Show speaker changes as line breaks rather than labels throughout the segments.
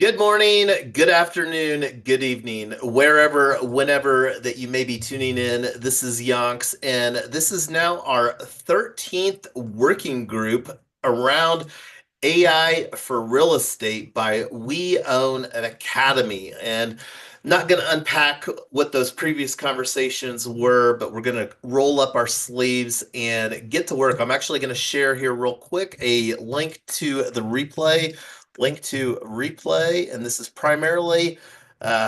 Good morning, good afternoon, good evening, wherever, whenever that you may be tuning in. This is Yonks, and this is now our 13th working group around AI for real estate by We Own an Academy. And not going to unpack what those previous conversations were, but we're going to roll up our sleeves and get to work. I'm actually going to share here real quick a link to replay, and this is primarily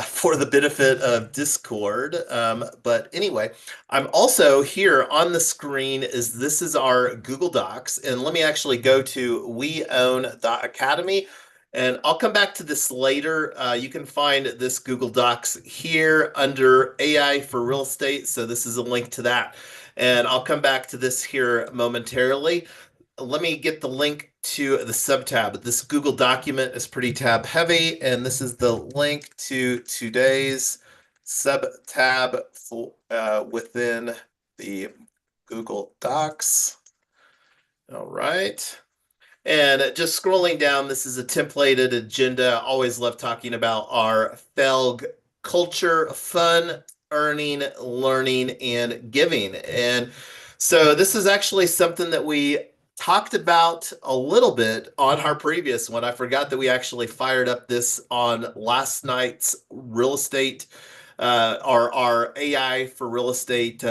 for the benefit of Discord. But anyway, I'm also here on the screen is this is our Google Docs, and let me actually go to WeOwn.Academy, and I'll come back to this later. You can find this Google Docs here under AI for real estate, so this is a link to that, and I'll come back to this here momentarily. Let me get the link to the subtab. This Google document is pretty tab heavy, and this is the link to today's subtab within the Google Docs. All right. And just scrolling down, this is a templated agenda. Always love talking about our FELG culture, fun, earning, learning, and giving. And so this is actually something that we talked about a little bit on our previous one. I forgot that we actually fired up this on last night's real estate, our AI for real estate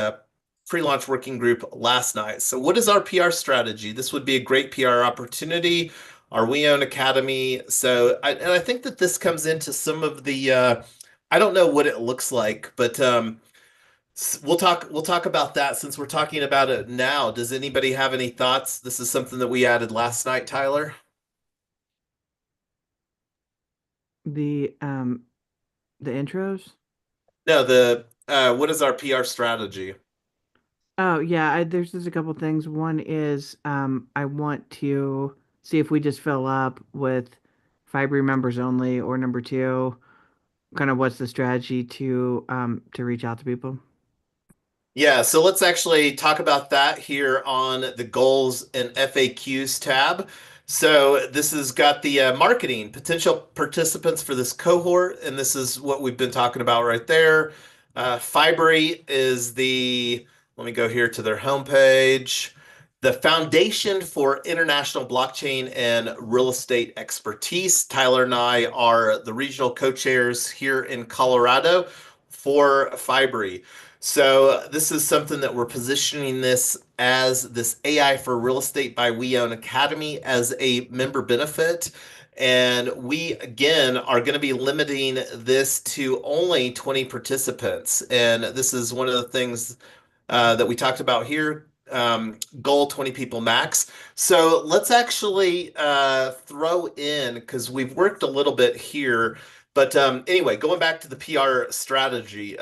pre-launch working group last night. So what is our PR strategy? This would be a great PR opportunity, our WeOwn.Academy. And I think that this comes into some of the, I don't know what it looks like, but we'll talk about that since we're talking about it now. Does anybody have any thoughts? This is something that we added last night, Tyler.
The intros.
No, the what is our PR strategy?
Oh yeah, there's just a couple things. One is I want to see if we just fill up with Fiber members only, or number two, kind of what's the strategy to reach out to people.
Yeah, so let's actually talk about that here on the goals and FAQs tab. So this has got the marketing potential participants for this cohort, and this is what we've been talking about right there. Fibery is let me go here to their homepage, the foundation for international blockchain and real estate expertise. Tyler and I are the regional co-chairs here in Colorado for Fibery. So this is something that we're positioning this as this AI for real estate by WeOwn.Academy as a member benefit. And we, again, are going to be limiting this to only 20 participants. And this is one of the things that we talked about here. Goal 20 people max. So let's actually throw in, because we've worked a little bit here. But anyway, going back to the PR strategy.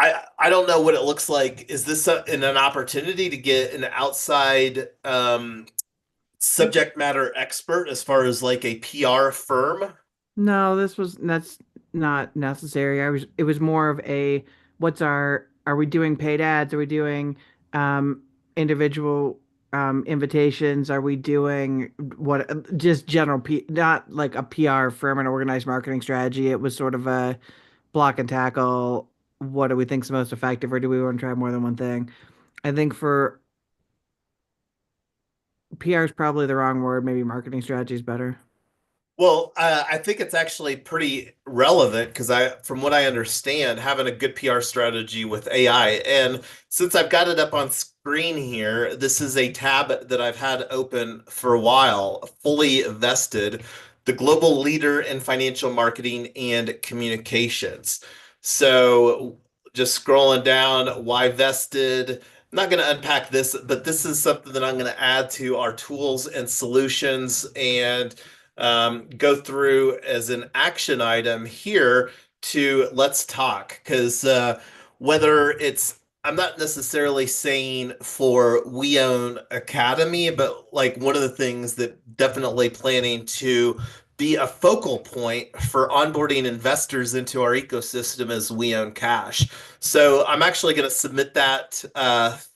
I don't know what it looks like. Is this an opportunity to get an outside subject matter expert as far as like a PR firm?
No, that's not necessary. It was more of a what's our are we doing paid ads? Are we doing individual invitations? Are we doing what just general not like a PR firm and organized marketing strategy. It was sort of a block and tackle. What do we think's most effective, or do we want to try more than one thing? I think for PR is probably the wrong word. Maybe marketing strategy is better.
Well, I think it's actually pretty relevant because from what I understand, having a good PR strategy with AI. And since I've got it up on screen here, this is a tab that I've had open for a while, fully vested, the global leader in financial marketing and communications. So just scrolling down, why vested? I'm not going to unpack this, but this is something that I'm going to add to our tools and solutions and go through as an action item here to let's talk. Because whether it's, I'm not necessarily saying for We Own Academy, but like one of the things that definitely planning to be a focal point for onboarding investors into our ecosystem is We Own Cash. So I'm actually going to submit that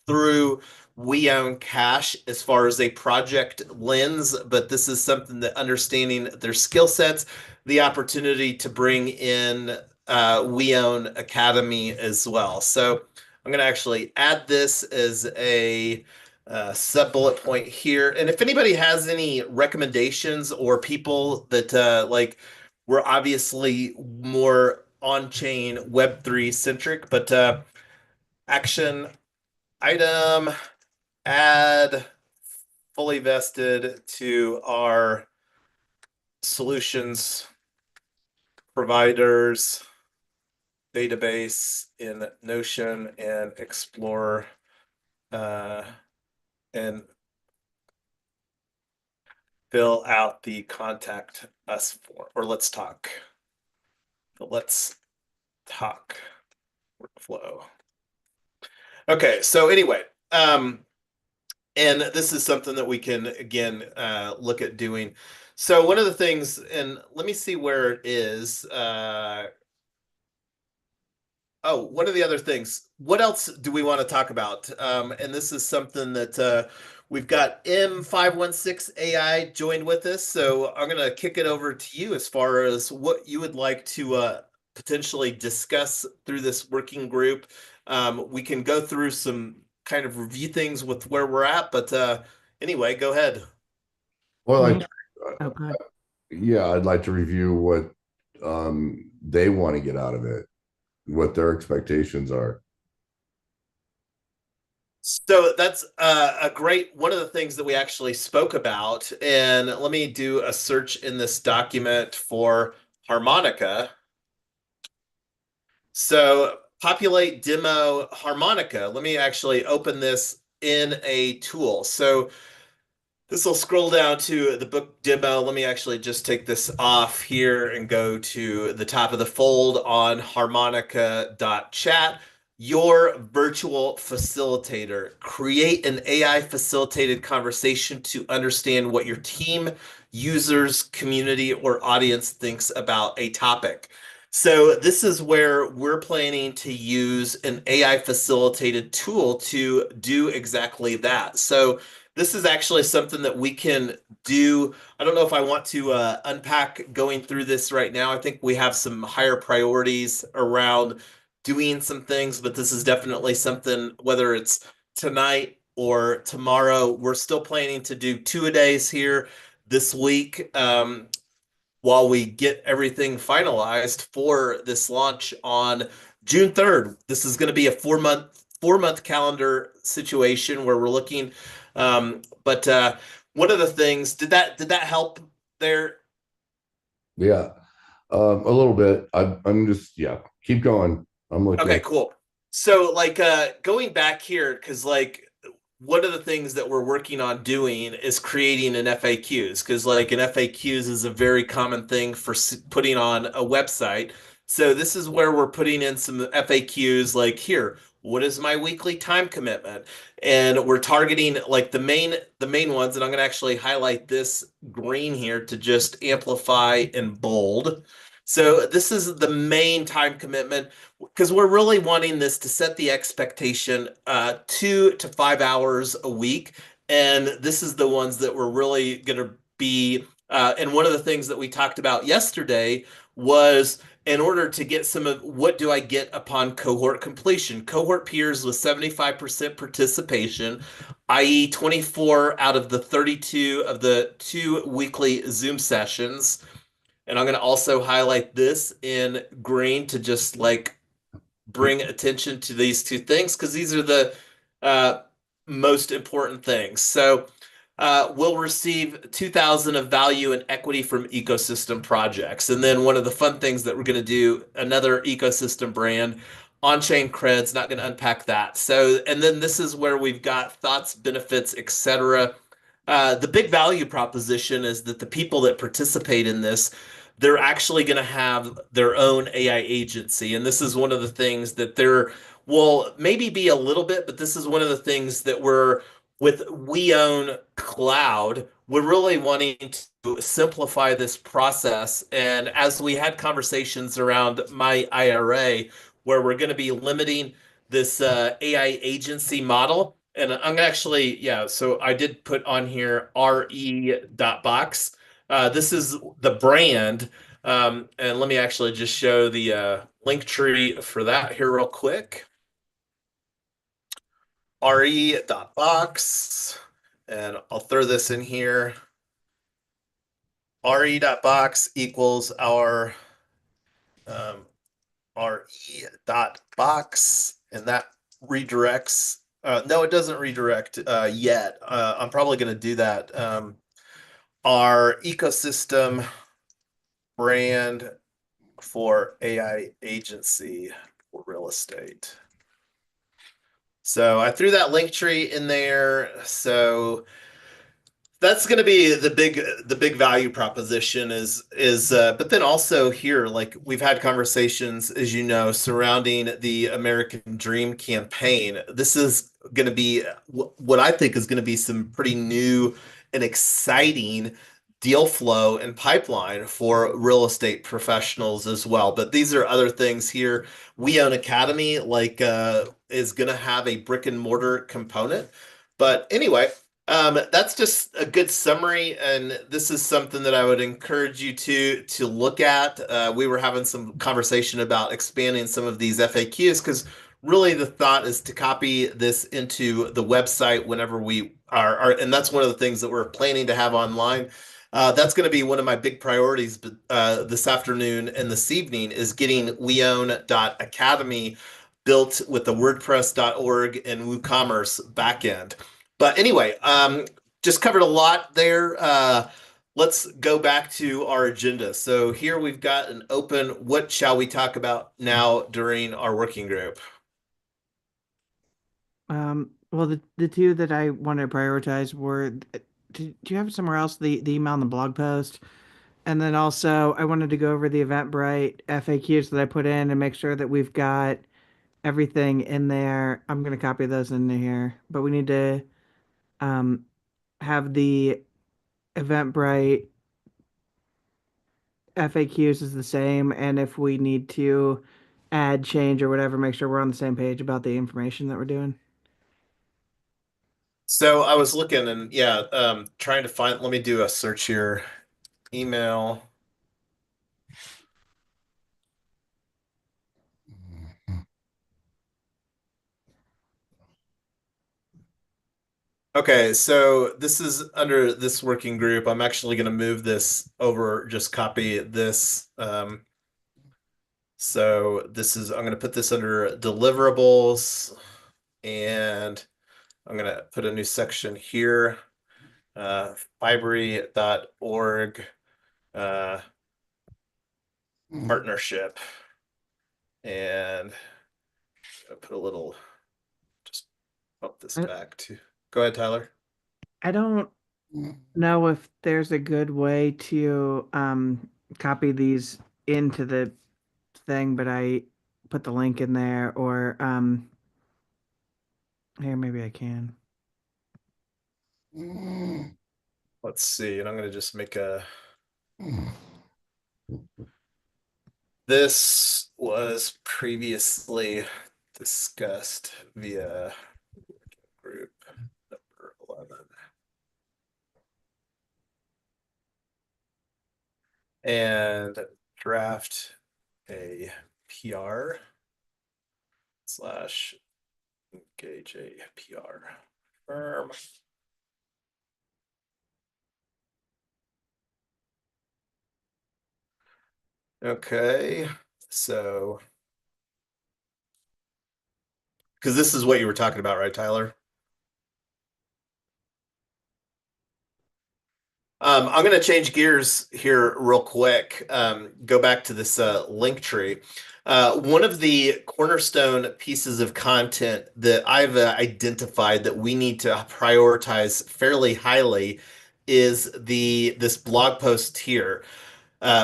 through We Own Cash as far as a project lens, but this is something that understanding their skill sets, the opportunity to bring in WeOwn.Academy as well. So I'm going to actually add this as a sub bullet point here. And if anybody has any recommendations or people that like, we're obviously more on-chain Web3 centric, but action item, add fully vested to our solutions providers database in Notion and explore and fill out the contact us form, or let's talk. The let's talk workflow. Okay, so anyway, and this is something that we can again look at doing. So one of the things, and let me see where it is. Oh, one of the other things. What else do we want to talk about? And this is something that we've got M516 AI joined with us. So I'm going to kick it over to you as far as what you would like to potentially discuss through this working group. We can go through some kind of review things with where we're at, but anyway, go ahead.
Well,
Me? Oh, God.
yeah, I'd like to review what they want to get out of it, what their expectations are.
So that's a great one of the things that we actually spoke about. And let me do a search in this document for harmonica. So populate demo harmonica. Let me actually open this in a tool. So this will scroll down to the book demo. Let me actually just take this off here and go to the top of the fold on harmonica.chat. Your virtual facilitator. Create an AI facilitated conversation to understand what your team, users, community, or audience thinks about a topic. So this is where we're planning to use an AI facilitated tool to do exactly that. So this is actually something that we can do. I don't know if I want to unpack going through this right now. I think we have some higher priorities around doing some things, but this is definitely something, whether it's tonight or tomorrow, we're still planning to do two-a-days here this week. While we get everything finalized for this launch on June 3rd. This is going to be a four month calendar situation where we're looking. But one of the things, did that help there?
Yeah, a little bit. I'm just, yeah, keep going. I'm
Okay,
looking.
cool. So like going back here, because like one of the things that we're working on doing is creating an FAQs, because like an FAQs is a very common thing for putting on a website. So this is where we're putting in some FAQs like here, what is my weekly time commitment? And we're targeting like the main ones, and I'm going to actually highlight this green here to just amplify and bold. So this is the main time commitment because we're really wanting this to set the expectation 2 to 5 hours a week. And this is the ones that we're really going to be. And one of the things that we talked about yesterday was in order to get some of what do I get upon cohort completion? Cohort peers with 75% participation, i.e., 24 out of the 32 of the 2 weekly Zoom sessions. And I'm going to also highlight this in green to just like bring attention to these two things because these are the uh, most important things. So we'll receive 2,000 of value and equity from ecosystem projects. And then one of the fun things that we're going to do, another ecosystem brand, on-chain creds, not going to unpack that. So, and then this is where we've got thoughts, benefits, etc. The big value proposition is that the people that participate in this, they're actually going to have their own AI agency. And this is one of the things that there will maybe be a little bit, but this is one of the things that we're with We Own Cloud. We're really wanting to simplify this process. And as we had conversations around my IRA, where we're going to be limiting this AI agency model, And I'm actually, yeah, so I did put on here re.box. This is the brand. And let me actually just show the link tree for that here real quick. re.box. And I'll throw this in here. re.box equals our re.box, and that redirects. No, it doesn't redirect yet. I'm probably going to do that. Our ecosystem brand for AI agency for real estate. So I threw that link tree in there. So that's going to be the big value proposition is but then also here, like, we've had conversations, as you know, surrounding the American Dream campaign. This is going to be what I think is going to be some pretty new and exciting deal flow and pipeline for real estate professionals as well. But these are other things here. WeOwn.Academy, like, is going to have a brick and mortar component. But anyway, that's just a good summary, and this is something that I would encourage you to look at. We were having some conversation about expanding some of these FAQs because really the thought is to copy this into the website whenever we are, and that's one of the things that we're planning to have online. That's going to be one of my big priorities this afternoon and this evening is getting WeOwn.Academy built with the WordPress.org and WooCommerce backend. But anyway, just covered a lot there. Let's go back to our agenda. So here we've got an open, what shall we talk about now during our working group?
Well, the two that I wanted to prioritize were, do you have somewhere else the email and the blog post? And then also I wanted to go over the Eventbrite FAQs that I put in and make sure that we've got everything in there. I'm gonna copy those into here, but we need to um have the Eventbrite FAQs is the same, and if we need to add, change, or whatever, make sure we're on the same page about the information that we're doing.
So I was looking and yeah, trying to find, let me do a search here. Email. Okay, so this is under this working group. I'm actually going to move this over, just copy this. So this is, I'm going to put this under deliverables, and I'm going to put a new section here, Fibery.org partnership, and I'll put a little, just bump this
I,
back to, go ahead, Tyler.
I don't know if there's a good way to copy these into the thing, but I put the link in there, or here maybe I can.
Let's see, and I'm going to just make a, this was previously discussed via group number 11. And draft a PR slash engage a PR firm. Okay, so because this is what you were talking about, right, Tyler? I'm going to change gears here real quick. Go back to this link tree. One of the cornerstone pieces of content that I've identified that we need to prioritize fairly highly is this blog post here.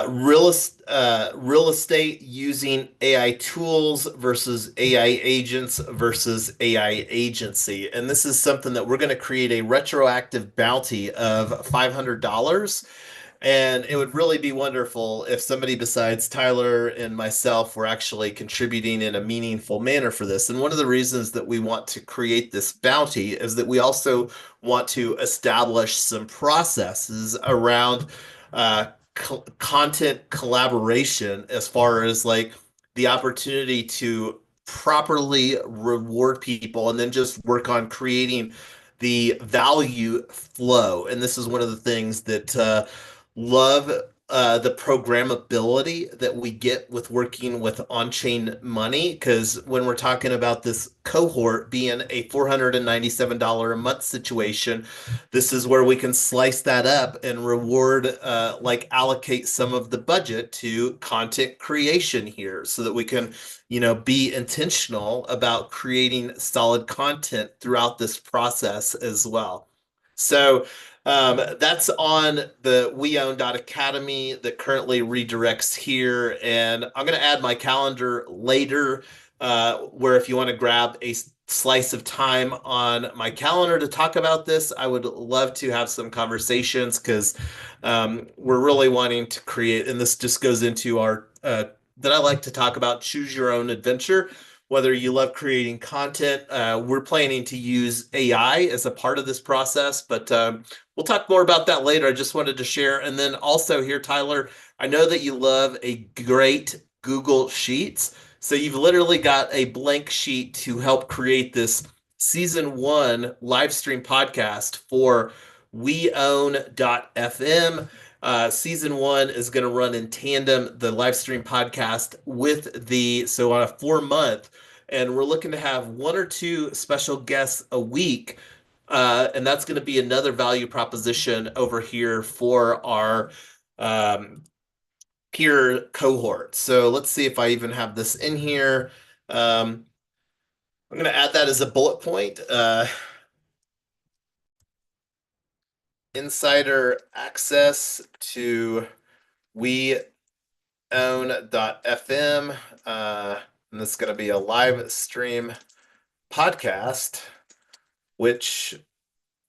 Real estate using AI tools versus AI agents versus AI agency. And this is something that we're going to create a retroactive bounty of $500. And it would really be wonderful if somebody besides Tyler and myself were actually contributing in a meaningful manner for this. And one of the reasons that we want to create this bounty is that we also want to establish some processes around content collaboration, as far as like the opportunity to properly reward people and then just work on creating the value flow. And this is one of the things that love the programmability that we get with working with on-chain money, because when we're talking about this cohort being a $497 a month situation, this is where we can slice that up and reward, like allocate some of the budget to content creation here so that we can, be intentional about creating solid content throughout this process as well. So that's on the WeOwn.Academy that currently redirects here. And I'm going to add my calendar later, where if you want to grab a slice of time on my calendar to talk about this, I would love to have some conversations, because we're really wanting to create, and this just goes into our, that I like to talk about, choose your own adventure. Whether you love creating content, we're planning to use AI as a part of this process, but we'll talk more about that later. I just wanted to share. And then also here, Tyler, I know that you love a great Google Sheets. So you've literally got a blank sheet to help create this season 1 live stream podcast for WeOwn.FM. Season 1 is going to run in tandem, the live stream podcast with so on a 4-month, and we're looking to have 1 or 2 special guests a week. And that's going to be another value proposition over here for our peer cohort. So let's see if I even have this in here. I'm going to add that as a bullet point. Insider access to WeOwn.FM. And this is going to be a live stream podcast, which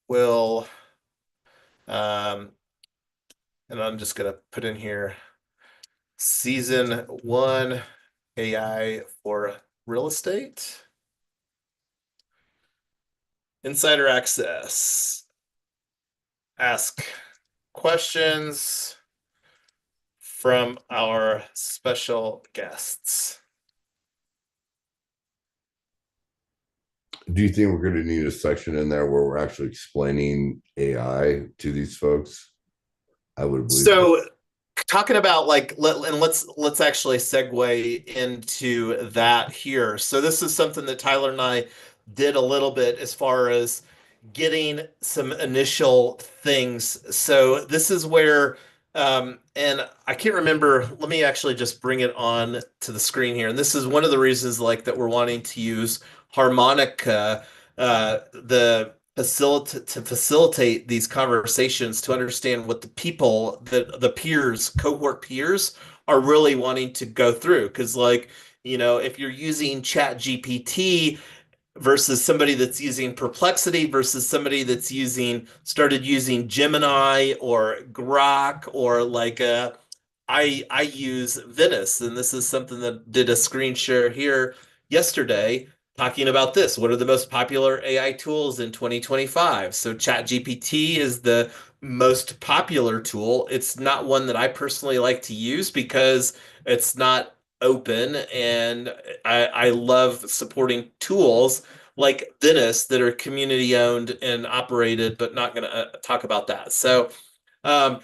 will, and I'm just going to put in here, season 1 AI for real estate. Insider access. Ask questions from our special guests.
Do you think we're going to need a section in there where we're actually explaining AI to these folks? I would believe
so. Talking about let's actually segue into that here. So this is something that Tyler and I did a little bit as far as getting some initial things. So this is where, and I can't remember, let me actually just bring it on to the screen here. And this is one of the reasons that we're wanting to use Harmonica, to facilitate these conversations, to understand what the people, the peers, cohort peers, are really wanting to go through. Because if you're using Chat GPT versus somebody that's using Perplexity versus somebody that's started using Gemini or Grok, or I use Venice, and this is something that did a screen share here yesterday talking about this. What are the most popular AI tools in 2025? So ChatGPT is the most popular tool. It's not one that I personally like to use because it's not open, and I love supporting tools like Venice that are community owned and operated, but not going to talk about that. Um,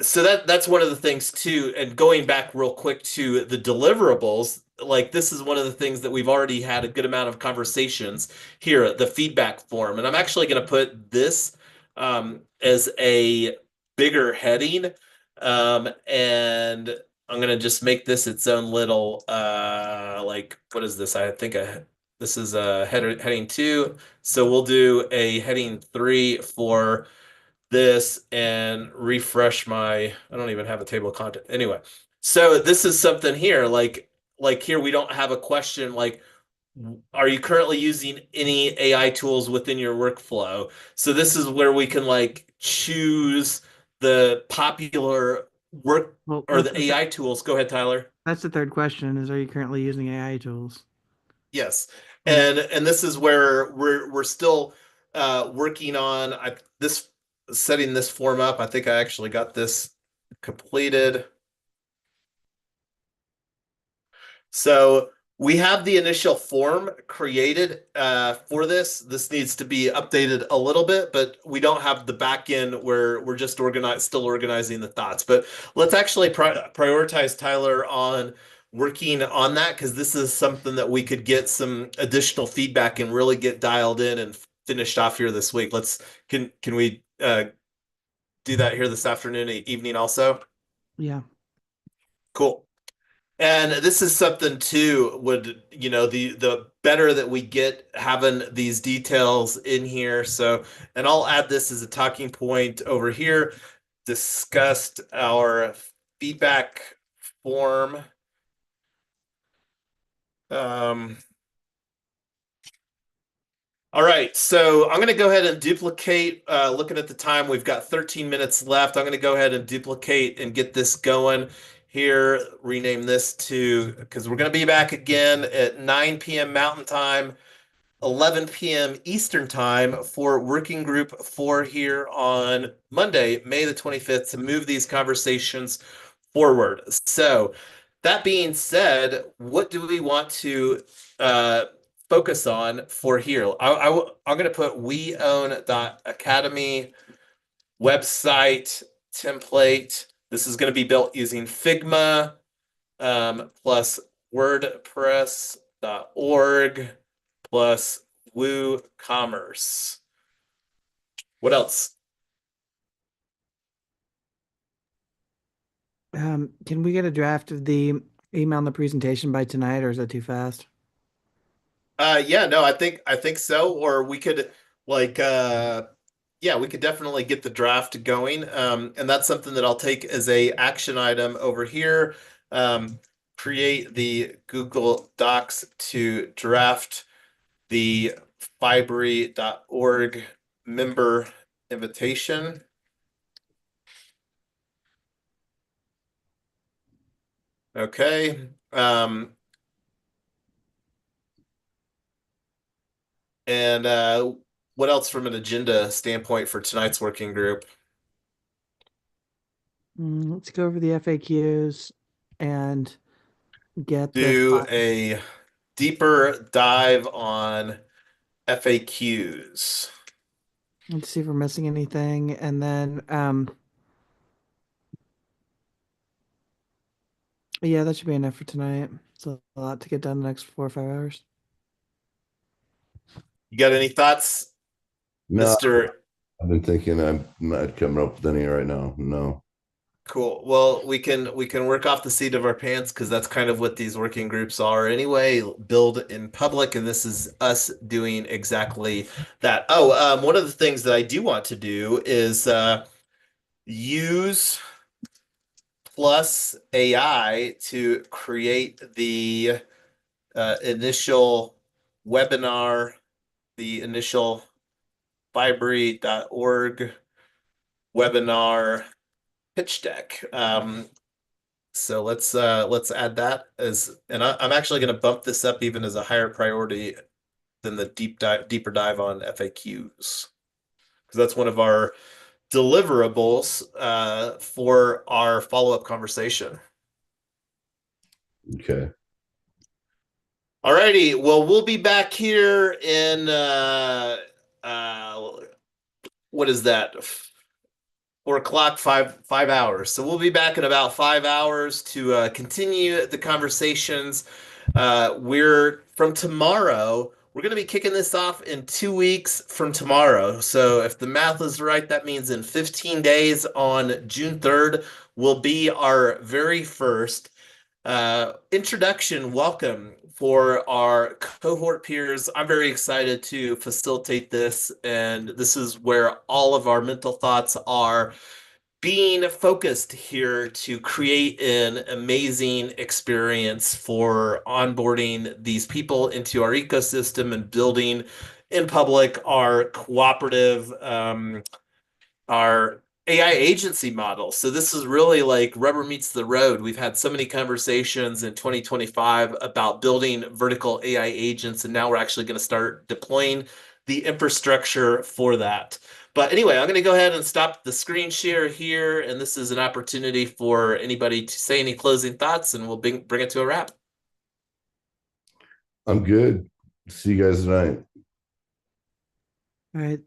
so that's one of the things too. And going back real quick to the deliverables, this is one of the things that we've already had a good amount of conversations here, the feedback form. And I'm actually going to put this as a bigger heading. And I'm going to just make this its own little, what is this? I think this is a heading 2. So we'll do a heading 3 for this and refresh I don't even have a table of content. Anyway, so this is something here, like here we don't have a question like, are you currently using any AI tools within your workflow? So this is where we can choose the popular work
Well,
or the AI tools. Go ahead, Tyler.
that's the third question is, are you currently using AI tools?
Yes.
Yeah.
And this is where we're still working on this setting this form up. I think I actually got this completed. So we have the initial form created for this. This needs to be updated a little bit, but we don't have the back end where we're just still organizing the thoughts. But let's actually prioritize Tyler on working on that because this is something that we could get some additional feedback and really get dialed in and finished off here this week. Can we do that here this afternoon, evening also?
Yeah.
Cool. And this is something too, the better that we get having these details in here. So, and I'll add this as a talking point over here, discussed our feedback form. Um, all right, so I'm going to go ahead and duplicate, looking at the time, we've got 13 minutes left. I'm going to go ahead and duplicate and get this going here, rename this to, because we're going to be back again at 9 p.m. Mountain Time, 11 p.m. Eastern Time for Working Group 4 here on Monday, May the 25th, to move these conversations forward. So, that being said, what do we want to uh, focus on for here? I'm going to put WeOwn.Academy website template. This is going to be built using Figma plus WordPress.org plus WooCommerce. What else?
Can we get a draft of the email and the presentation by tonight, or is that too fast?
Yeah, no, I think so. Or we could like yeah, we could definitely get the draft going. And that's something that I'll take as a action item over here. Create the Google Docs to draft the Fibry.org member invitation. Okay. And what else from an agenda standpoint for tonight's working group?
Let's go over the FAQs and get the
Do a deeper dive on FAQs.
let's see if we're missing anything, and then yeah, that should be enough for tonight. It's a lot to get done the next 4 or 5 hours.
You got any thoughts,
No,
Mr.
I've been thinking I'm not coming up with any right now. No.
Cool. Well, we can work off the seat of our pants because that's kind of what these working groups are anyway. Build in public, and this is us doing exactly that. Oh, one of the things that I do want to do is use plus AI to create the initial webinar, the initial Fibry.org webinar pitch deck. So let's add that as, and I'm actually going to bump this up even as a higher priority than the deeper dive on FAQs because that's one of our deliverables for our follow-up conversation.
Okay.
Alrighty, well, we'll be back here in what is that? 4 o'clock, 5 hours. So we'll be back in about 5 hours to continue the conversations. We're from tomorrow. We're going to be kicking this off in 2 weeks from tomorrow. So if the math is right, that means in 15 days on June 3rd will be our very first introduction welcome for our cohort peers. I'm very excited to facilitate this, and this is where all of our mental thoughts are being focused here to create an amazing experience for onboarding these people into our ecosystem and building in public our cooperative, our AI agency model. So this is really like rubber meets the road. We've had so many conversations in 2025 about building vertical AI agents, and now we're actually going to start deploying the infrastructure for that. But anyway, I'm going to go ahead and stop the screen share here, and this is an opportunity for anybody to say any closing thoughts, and we'll bring it to a wrap.
I'm good. See you guys tonight.
All right.